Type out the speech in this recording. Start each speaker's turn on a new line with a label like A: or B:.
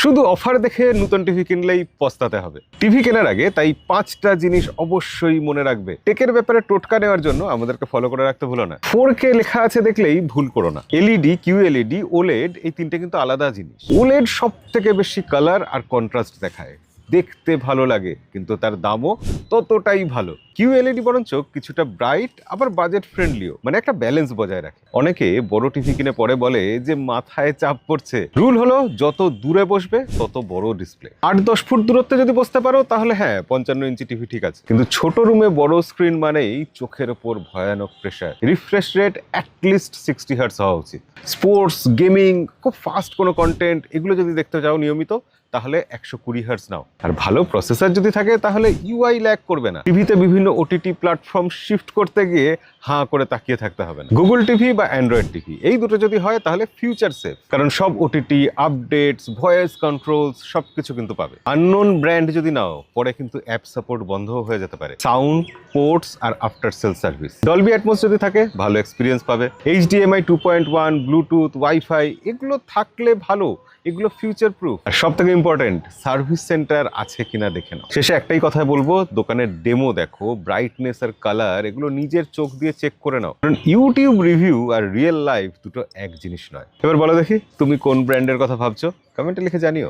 A: শুধু অফার দেখে নতুন টিভি কিনলেই পস্তাতে হবে। টিভি কেনার আগে তাই 5টা জিনিস অবশ্যই মনে রাখবে। টেকের ব্যাপারে টোটকা নেওয়ার জন্য আমাদেরকে ফলো করে রাখতে ভুলো না। 4K লেখা আছে দেখলেই ভুল করো না। এলইডি, কিউএলইডি, ওলেড এই তিনটে কিন্তু আলাদা জিনিস। ওলেড সব থেকে বেশি কালার আর কন্ট্রাস্ট দেখায়, দেখতে ভালো লাগে, কিন্তু তার দামও ততটাই ভালো। কিউএলইডি বরঞ্চ কিছুটা ব্রাইট আবার বাজেট ফ্রেন্ডলিও, মানে একটা ব্যালেন্স বজায় রাখে। অনেকে বড় টিভি কিনে পরে বলে যে মাথায় চাপ পড়ছে। রুল হলো যত দূরে বসবে তত বড় ডিসপ্লে। 8-10 ফুট দূরত্বে যদি বসতে পারো তাহলে হ্যাঁ 55 ইঞ্চি টিভি ঠিক আছে, কিন্তু ছোট রুমে বড় স্ক্রিন মানেই চোখের ওপর ভয়ানক pressure. Refresh rate at least 60 hertz হওয়া উচিত। স্পোর্টস, গেমিং, খুব ফাস্ট কোনো কন্টেন্ট এগুলো যদি দেখতে চাও নিয়মিত তাহলে 120 হার্টজ নাও। আর ভালো প্রসেসর যদি থাকে তাহলে ইউআই ল্যাগ করবে না। টিভিতে বিভিন্ন ওটিটি প্ল্যাটফর্ম শিফট করতে গিয়ে হাঁ করে তাকিয়ে থাকতে হবে না। গুগল টিভি বা অ্যান্ড্রয়েড টিভি এই দুটো যদি হয় তাহলে ফিউচার সেফ, কারণ সব ওটিটি আপডেটস, ভয়েস কন্ট্রোলস সবকিছু কিন্তু পাবে। আননোন ব্র্যান্ড যদি নাও পরে কিন্তু অ্যাপ সাপোর্ট বন্ধ হয়ে যেতে পারে। সাউন্ড, পোর্টস আর after sale service. Dolby Atmos যদি থাকে ভালো এক্সপিরিয়েন্স পাবে। HDMI 2.1, ব্লুটুথ, ওয়াইফাই এগুলো থাকলে ভালো, এগুলো ফিউচার প্রুফ। আর সব থেকে ইম্পর্টেন্ট, সার্ভিস সেন্টার আছে কিনা দেখে নাও। শেষে একটাই কথা বলবো, দোকানের ডেমো দেখো, ব্রাইটনেস আর কালার এগুলো নিজের চোখ দিয়ে চেক করে নাও, কারণ ইউটিউব রিভিউ আর রিয়েল লাইফ দুটো এক জিনিস নয়। এবার বলো দেখি তুমি কোন ব্র্যান্ডের কথা ভাবছো, কমেন্টে লিখে জানিও।